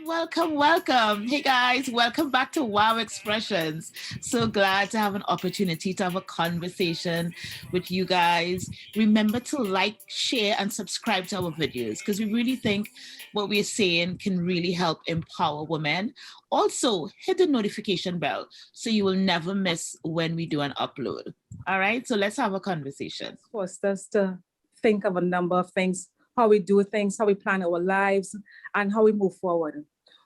welcome, welcome. Hey guys, welcome back to Wow Expressions. So glad to have an opportunity to have a conversation with you guys. Remember to like, share, and subscribe to our videos because we really think what we're saying can really help empower women. Also, hit the notification bell so you will never miss when we do an upload. All right, so let's have a conversation. Forced us to think of a number of things, how we do things, how we plan our lives, and how we move forward.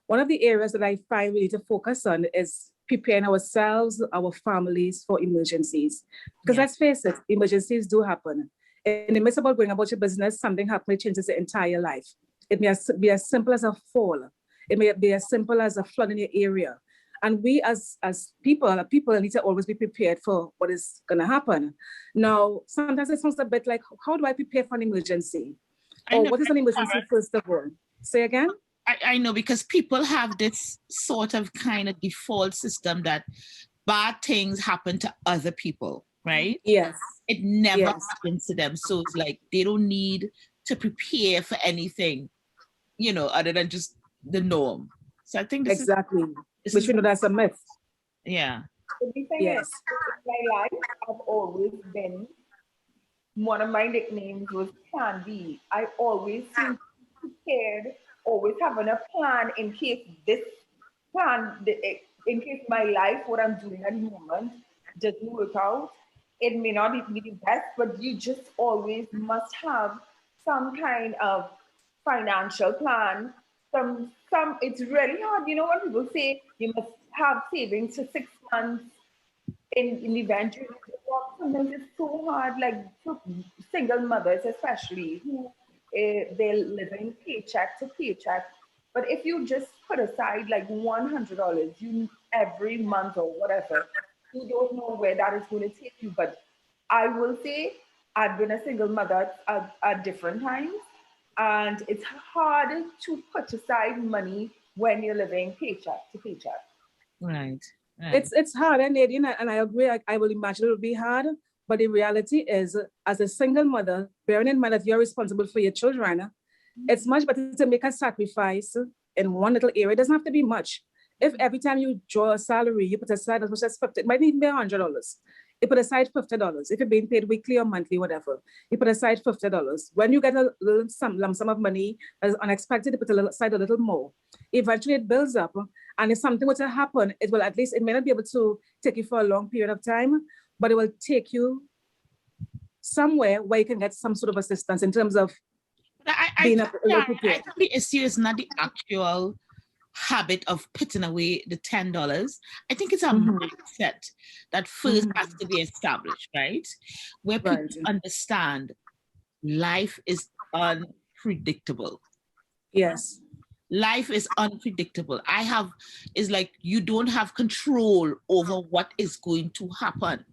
One of the areas that I find we need to focus on is preparing ourselves, our families for emergencies. Because let's face it, emergencies do happen. In the midst of going about your business, something happens, it changes your entire life. It may be as simple as a fall. It may be as simple as a flood in your area. And we as people need to always be prepared for what is going to happen. Now, sometimes it sounds a bit like, how do I prepare for an emergency? Or what is an emergency, first of all? Say again? I know, because people have this sort of kind of default system that bad things happen to other people, right? Yes. It never happens to them. So it's like they don't need to prepare for anything, other than just the norm. So I think this exactly. This Which we know that's a myth. Yeah. The thing is, in my life, I've always been, one of my nicknames was Plan B. I always seem prepared, always having a plan in case in case my life, what I'm doing at the moment, doesn't work out. It may not be the best, but you just always must have some kind of financial plan. It's really hard. You know when people say you must have savings for 6 months in the event you sometimes it's so hard, like for single mothers especially, who they're living paycheck to paycheck. But if you just put aside like $100 you every month or whatever, you don't know where that is going to take you. But I will say I've been a single mother at different times, and it's hard to put aside money when you're living paycheck to paycheck. Right. It's hard, and Nadine, and I agree. I will imagine it will be hard, but the reality is, as a single mother, bearing in mind that you're responsible for your children, it's much better to make a sacrifice in one little area. It doesn't have to be much. If every time you draw a salary, you put aside as much as $50, it might even be $100. You put aside $50. If you're being paid weekly or monthly, whatever, you put aside $50. When you get a little lump sum of money that is unexpected, you put aside a little more. Eventually, it builds up. And if something were to happen, it may not be able to take you for a long period of time, but it will take you somewhere where you can get some sort of assistance in terms of being a little prepared. I think the issue is not the actual habit of putting away the $10. I think it's a mindset that first has to be established, right? Where people understand life is unpredictable. Yes. Life is unpredictable. It's like you don't have control over what is going to happen.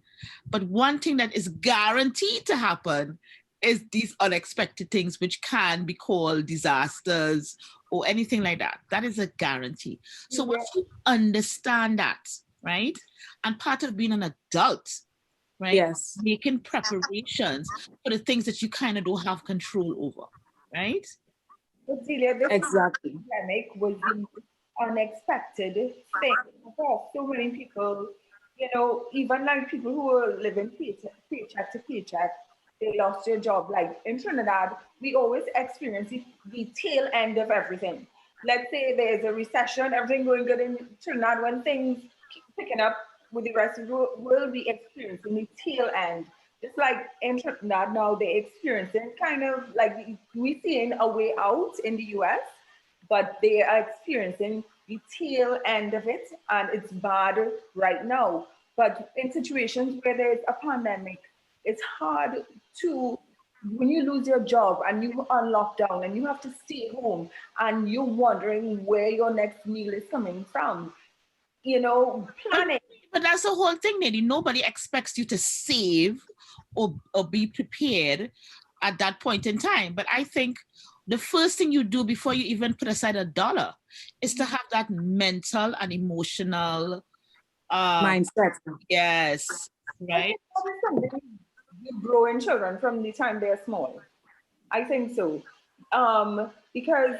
But one thing that is guaranteed to happen is these unexpected things, which can be called disasters or anything like that. That is a guarantee. So once you understand that, right? And part of being an adult, right? Yes. Making preparations for the things that you kind of don't have control over, right? But Delia, this pandemic was the unexpected thing for so many people. Even like people who were living paycheck to paycheck, they lost their job. Like in Trinidad, we always experience the tail end of everything. Let's say there's a recession, everything going good in Trinidad. When things keep picking up with the rest of the world, we'll be experiencing the tail end. Just like in Trinidad now, they're experiencing kind of like we're seeing a way out in the US, but they are experiencing the tail end of it, and it's bad right now. But in situations where there's a pandemic, it's hard to, when you lose your job and you are on lockdown and you have to stay home and you're wondering where your next meal is coming from, planning. But that's the whole thing, Nadine. Nobody expects you to save or be prepared at that point in time. But I think the first thing you do before you even put aside $1 is to have that mental and emotional mindset. Yes, right. You grow in children from the time they're small. I think so. Because,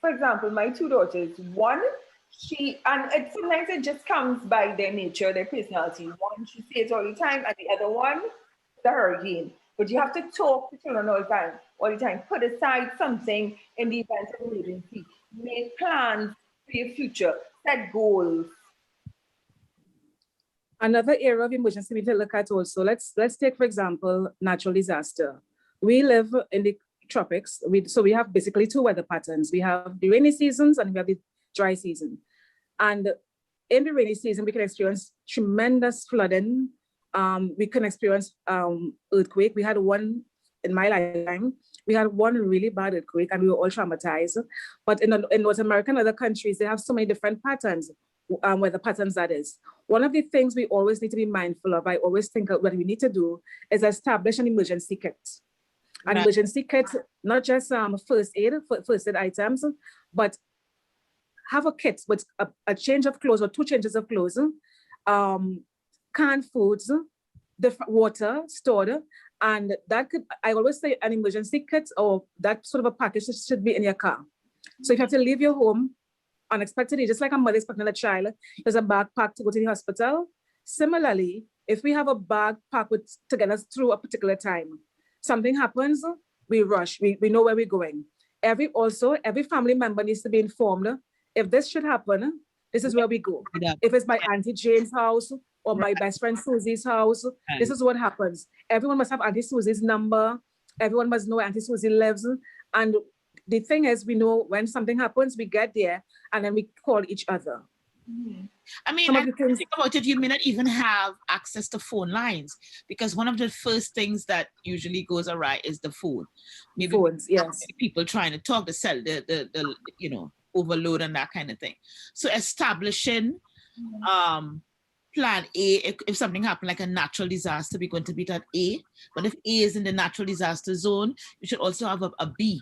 for example, my two daughters, one, sometimes it just comes by their nature, their personality. One, she says all the time, and the other one, the hurricane. But you have to talk to children all the time. Put aside something in the event of emergency. Make plans for your future. Set goals. Another area of emergency we need to look at also, let's take, for example, natural disaster. We live in the tropics, so we have basically two weather patterns. We have the rainy seasons and we have the dry season. And in the rainy season, we can experience tremendous flooding. We can experience earthquake. We had one in my lifetime. We had one really bad earthquake and we were all traumatized. But in North America and other countries, they have so many different patterns, weather patterns that is. One of the things we always need to be mindful of, I always think what we need to do is establish an emergency kit. An emergency kit, not just first aid items, but have a kit with a change of clothes or two changes of clothes, canned foods, different water stored, and that could, I always say an emergency kit or that sort of a package should be in your car. So if you have to leave your home unexpectedly, just like a mother expecting a child, there's a bag packed to go to the hospital. Similarly, if we have a bag packed to get us through a particular time, something happens, we rush, we know where we're going. Every family member needs to be informed. If this should happen, this is where we go. Yeah. If it's my Auntie Jane's house or my best friend Susie's house, this is what happens. Everyone must have Auntie Susie's number. Everyone must know where Auntie Susie lives. And the thing is, we know when something happens, we get there and then we call each other. Mm-hmm. I mean, I think about it, you may not even have access to phone lines because one of the first things that usually goes awry is the phone. Maybe phones, yes. People trying to talk, the cell, the overload and that kind of thing. So establishing plan A, if something happened like a natural disaster, we're going to be at A. But if A is in the natural disaster zone, you should also have a B.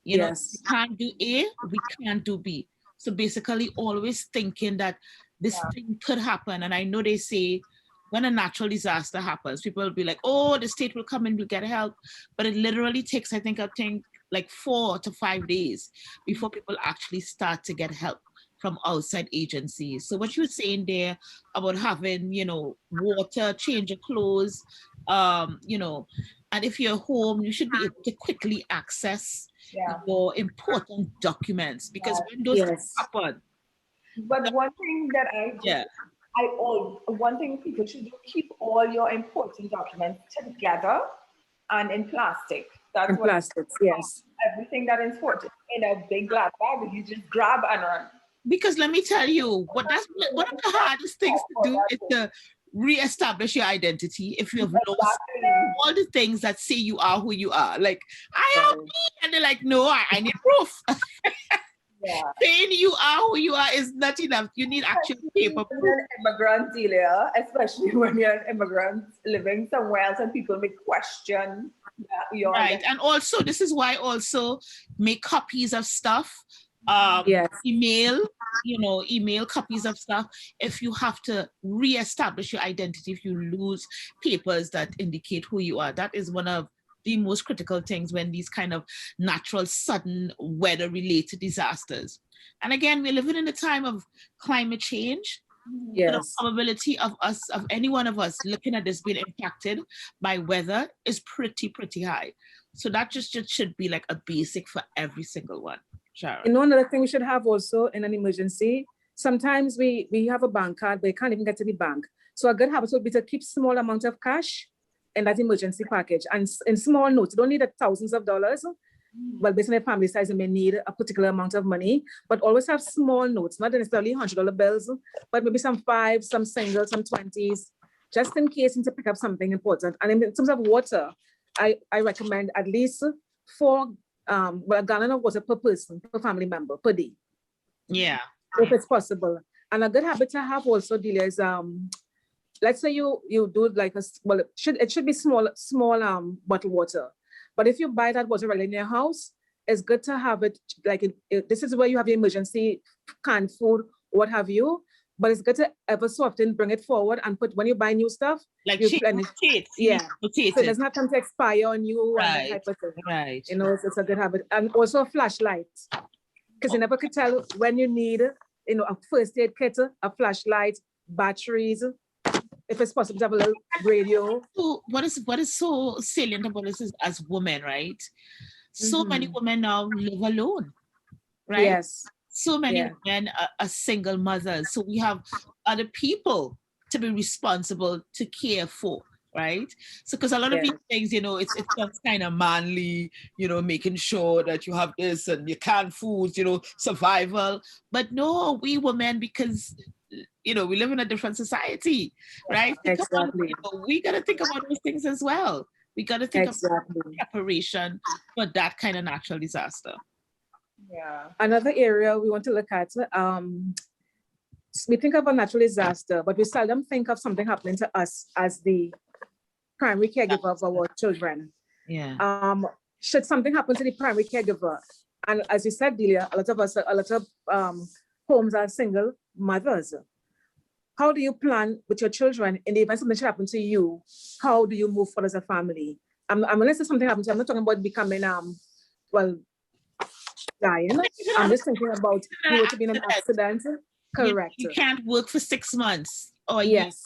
You know, we can't do A, we can't do B. So basically always thinking that this thing could happen. And I know they say when a natural disaster happens, people will be like, oh, the state will come and will get help. But it literally takes, I think like 4 to 5 days before people actually start to get help from outside agencies. So what you were saying there about having, water, change of clothes, and if you're home, you should be able to quickly access your important documents because when those things happen. But one thing that one thing people should do, keep all your important documents together and in plastic. That's in plastics, yes. Everything that is important in a big glass bag, you just grab and run. Because let me tell you, one of the hardest things to do is to re-establish your identity if you have lost all the things that say you are who you are. Like, I am me. And they're like, no, I need proof. Saying you are who you are is not enough. You need actual paper proof. You're an immigrant, Delia, especially when you're an immigrant living somewhere else and people may question your right. And also, this is why also make copies of stuff. Email copies of stuff if you have to re-establish your identity, if you lose papers that indicate who you are. That is one of the most critical things when these kind of natural, sudden weather-related disasters. And again, we're living in a time of climate change. Yes. The probability of any one of us looking at this being impacted by weather is pretty high. So that just should be like a basic for every single one. Sharon. Another thing we should have also in an emergency, sometimes we have a bank card, but you can't even get to the bank. So a good habit would be to keep small amount of cash in that emergency package and in small notes. You don't need thousands of dollars. Well, based on your family size, you may need a particular amount of money, but always have small notes, not necessarily $100 bills, but maybe some 5s, some singles, some 20s, just in case you need to pick up something important. And in terms of water, I recommend at least 4 a gallon of water per person, per family member, per day. Yeah. If it's possible. And a good habit to have also, Delia, is let's say you do like it should be small bottled water. But if you buy that water right in your house, it's good to have it like this is where you have your emergency canned food, what have you. but it's good to ever so often bring it forward and put, when you buy new stuff, Like you rotate, yeah, rotate so it it. doesn't have time to expire on you and that Right, type of thing. right. You know, it's a good habit. And also a flashlight, because you never could tell when you need, you know, a first aid kit, a flashlight, batteries, if it's possible to have a little radio. So what is so salient about this is, as women, right? So many women now live alone, right? Yes. So many women are single mothers. So we have other people to be responsible to care for, right? So because a lot of these things, you know, it's just kind of manly, you know, making sure that you have this and you canned foods, you know, survival. But no, we women, because you know, we live in a different society, right? So come on, Exactly. you know, we got to think about those things as well. We got to think of preparation for that kind of natural disaster. Yeah. Another area we want to look at, we think of a natural disaster, but we seldom think of something happening to us as the primary caregiver of our children. Yeah. Should something happen to the primary caregiver, and as you said, Delia, a lot of homes are single mothers. How do you plan with your children in the event something should happen to you? How do you move forward as a family? Unless something happens, I'm not talking about becoming dying. I'm just thinking about you were to be in an accident. Correct. You can't work for 6 months. Or yes.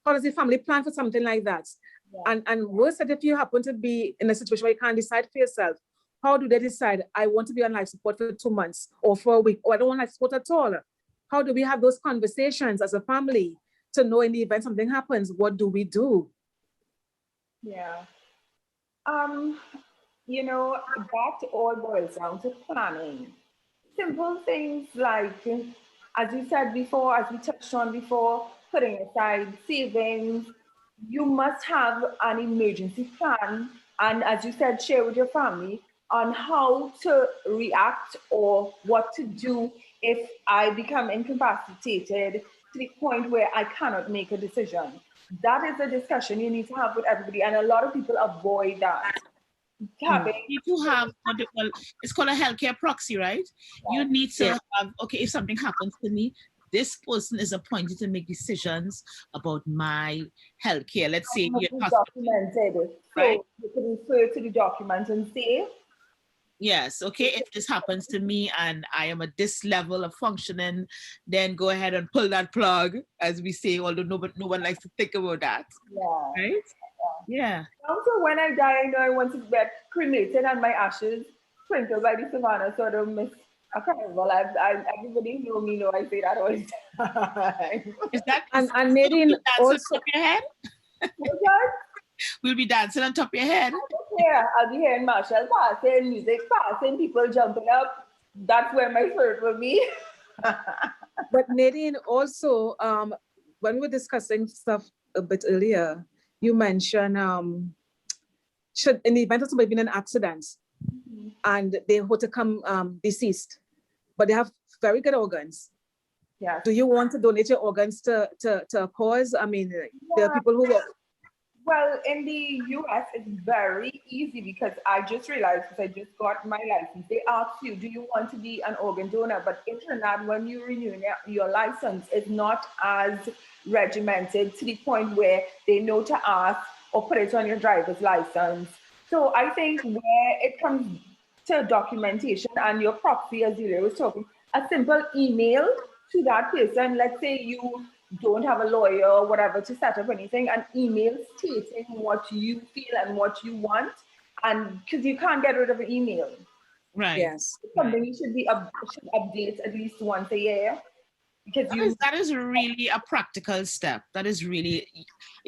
How does the family plan for something like that? Yeah. And worse, that if you happen to be in a situation where you can't decide for yourself, how do they decide, I want to be on life support for 2 months or for a week, or I don't want life support at all? How do we have those conversations as a family to know in the event something happens, what do we do? Yeah. You know, that all boils down to planning. Simple things like, as you said before, as we touched on before, putting aside savings. You must have an emergency plan. And as you said, share with your family on how to react or what to do if I become incapacitated to the point where I cannot make a decision. That is a discussion you need to have with everybody. And a lot of people avoid that. You do have what it's called a healthcare proxy, right? You need to have, okay, if something happens to me, this person is appointed to make decisions about my healthcare. Let's say you're documented, right? So you can refer to the document and say, yes, okay, if this happens to me and I am at this level of functioning, then go ahead and pull that plug, as we say, although no one likes to think about that. Yeah. Right? Yeah. Also, when I die, I know I want to get cremated and my ashes sprinkled by the savannah, so I don't miss a carnival. Everybody know I say that all the time. Is that and Nadine also on top of your head? We'll be dancing on top of your head. Yeah, I'll be hearing Marshall passing, music passing, people jumping up. That's where my spirit will be. But Nadine, also, when we were discussing stuff a bit earlier, you mentioned should in the event of somebody being in an accident and they were to come deceased, but they have very good organs. Yeah. Do you want to donate your organs to a cause? I mean, there are people who. Well, in the US, it's very easy because I just realized, because I just got my license, they ask you, do you want to be an organ donor? But in Trinidad, when you renew your license, it's not as regimented to the point where they know to ask or put it on your driver's license. So I think where it comes to documentation and your proxy, as Delia was talking, a simple email to that person, let's say you don't have a lawyer or whatever to set up anything, an email stating what you feel and what you want, and because you can't get rid of an email. Right. Yes. It's something you should update at least once a year. Because that is really a practical step. That is really,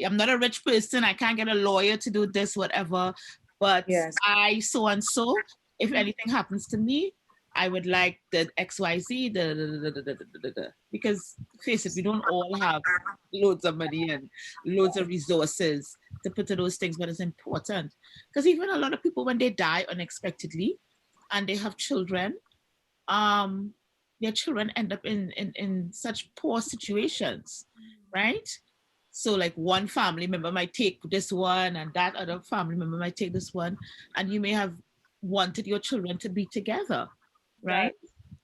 I'm not a rich person. I can't get a lawyer to do this, whatever. But yes. I so and so, if anything happens to me, I would like the XYZ, because face it, we don't all have loads of money and loads of resources to put to those things, but it's important. Because even a lot of people, when they die unexpectedly and they have children, their children end up in such poor situations, right? So like one family member might take this one and that other family member might take this one, and you may have wanted your children to be together, right?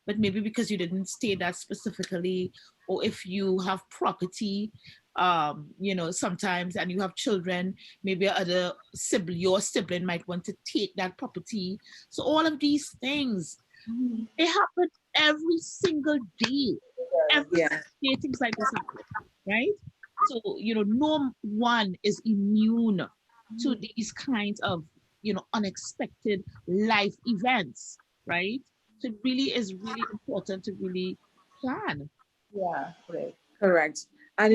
but maybe because you didn't state that specifically, or if you have property, sometimes, and you have children, maybe your sibling might want to take that property. So all of these things, they happen every single day. Every Yeah. day things like this happen, right? So, no one is immune to these kinds of, unexpected life events, right? So it really is really important to really plan. Yeah, great. Correct. And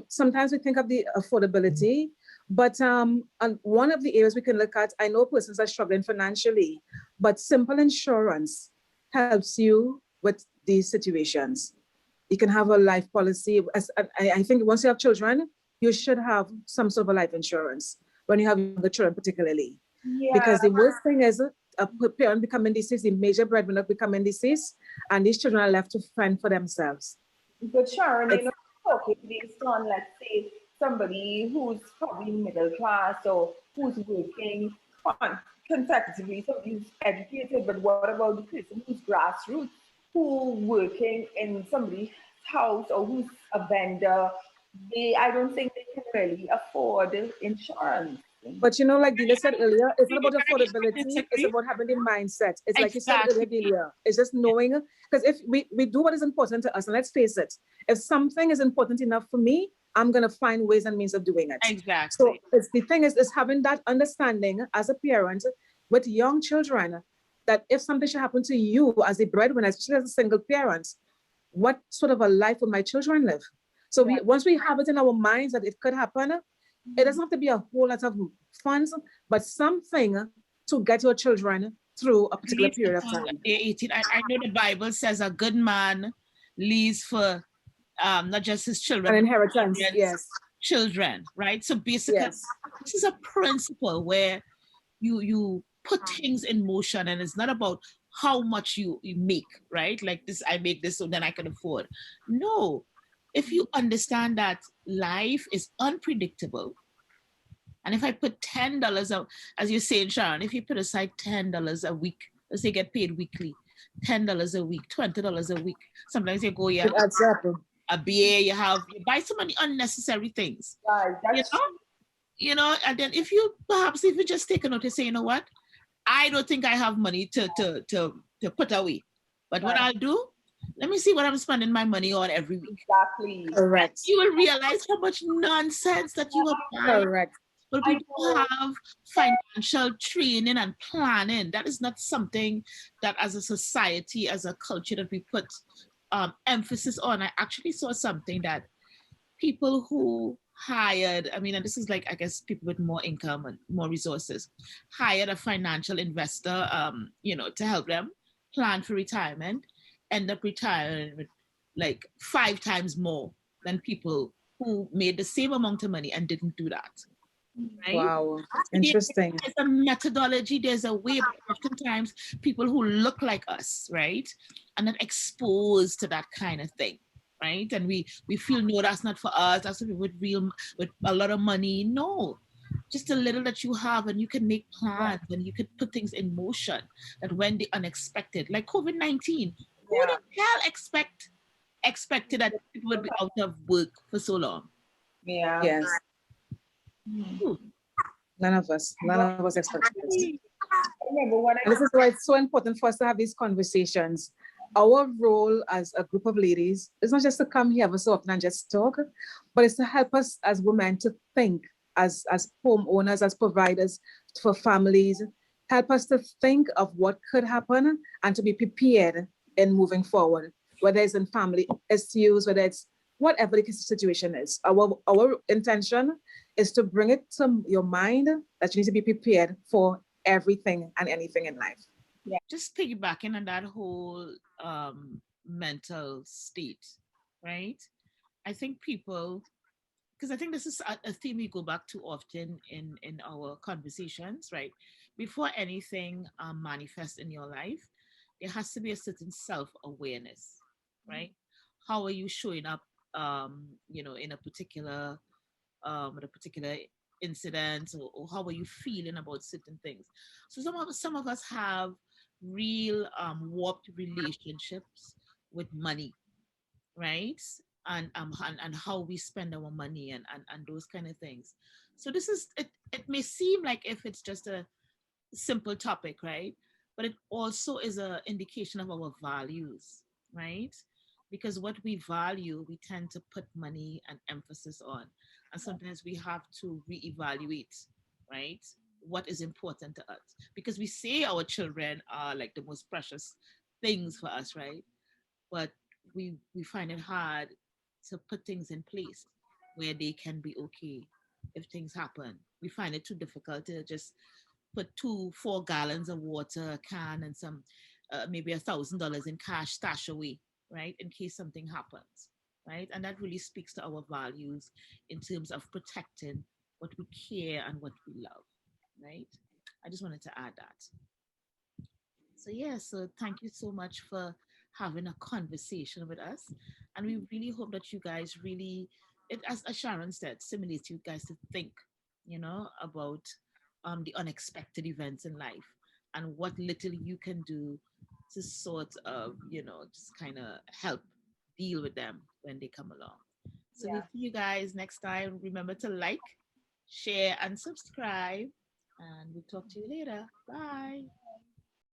sometimes we think of the affordability, but and one of the areas we can look at, I know persons are struggling financially, but simple insurance helps you with these situations. You can have a life policy. I think once you have children, you should have some sort of a life insurance when you have younger children, particularly. Yeah, Because the worst thing is a parent becoming deceased, the major breadwinner becoming deceased, and these children are left to fend for themselves. but Sharon, It's talking based on, let's say, somebody who's probably middle class or who's working on consecutively, somebody who's educated, but what about the person who's grassroots, who working in somebody's house or who's a vendor? I don't think they can really afford insurance. But like Delia said earlier, it's not about I affordability, it's disagree. about having the mindset. It's like you said earlier, Exactly. Delia, it's just knowing, because if we do what is important to us, and let's face it, if something is important enough for me, I'm going to find ways and means of doing it. So Exactly. the thing is having that understanding as a parent with young children, that if something should happen to you as a breadwinner, especially as a single parent, what sort of a life would my children live? So Yeah. once we have it in our minds that it could happen, it doesn't have to be a whole lot of funds, but something to get your children through a At particular least period of until time. they're 18. I know the Bible says a good man leaves for not just his children, An but inheritance, his yes, children, right? So basically, yes. this is a principle where you put things in motion, and it's not about how much you make, right? Like this, I make this so then I can afford. No, if you understand that life is unpredictable, and if I put $10 out, as you're saying, Sharon, if you put aside $10 a week, let's say get paid weekly, $10 a week, $20 a week. Sometimes you go, It yeah, adds up. a beer, you buy so many unnecessary things, Right, you that's know, and then if you just take a notice, say, you know what, I don't think I have money to put away, but what right. I'll do, let me see what I'm spending my money on every week. Exactly. Correct, You will realize how much nonsense that you are buying. correct. But I we do know. have financial training and planning. That is not something that, as a society, as a culture, that we put emphasis on. I actually saw something that people who hired, I mean, and this is like, I guess, people with more income and more resources, hired a financial investor, to help them plan for retirement, end up retiring with like 5 times more than people who made the same amount of money and didn't do that, right? Wow, There's interesting. a methodology, there's a way, but oftentimes people who look like us, right, are not exposed to that kind of thing, right? And we feel, no, that's not for us. That's for people with a lot of money. No, just a little that you have, and you can make Yeah. plans and you can put things in motion. That when the unexpected, like COVID-19, who Yeah. the hell expected that people would be out of work for so long? Yeah. Yes, Who? none of us expected this. I remember when And this is why it's so important for us to have these conversations. Our role as a group of ladies is not just to come here every so often and just talk, but it's to help us as women to think as homeowners, as providers for families, help us to think of what could happen and to be prepared in moving forward, whether it's in family issues, whether it's whatever the situation is. Our intention is to bring it to your mind that you need to be prepared for everything and anything in life. Just piggybacking on that whole mental state, right? I think people, because I think this is a theme we go back to often in our conversations, right? Before anything manifests in your life, there has to be a certain self-awareness, right? How are you showing up, in a particular incident, or how are you feeling about certain things? So some of us have real warped relationships with money, right? And how we spend our money and those kind of things. So this is it. It may seem like if it's just a simple topic, right? But it also is a indication of our values, right? Because what we value, we tend to put money and emphasis on. And sometimes we have to reevaluate, right? What is important to us. Because we say our children are like the most precious things for us, right? But we find it hard to put things in place where they can be okay if things happen. We find it too difficult to just put 4 gallons of water, a can, and some maybe $1,000 in cash stash away, right, in case something happens, right? And that really speaks to our values in terms of protecting what we care and what we love, right? I just wanted to add that. So yeah, so thank you so much for having a conversation with us, and we really hope that you guys really, it as Sharon said, stimulates you guys to think, about the unexpected events in life and what little you can do to sort of, just kind of help deal with them when they come along. So we'll Yeah. see you guys next time. Remember to like, share, and subscribe, and we'll talk to you later. Bye.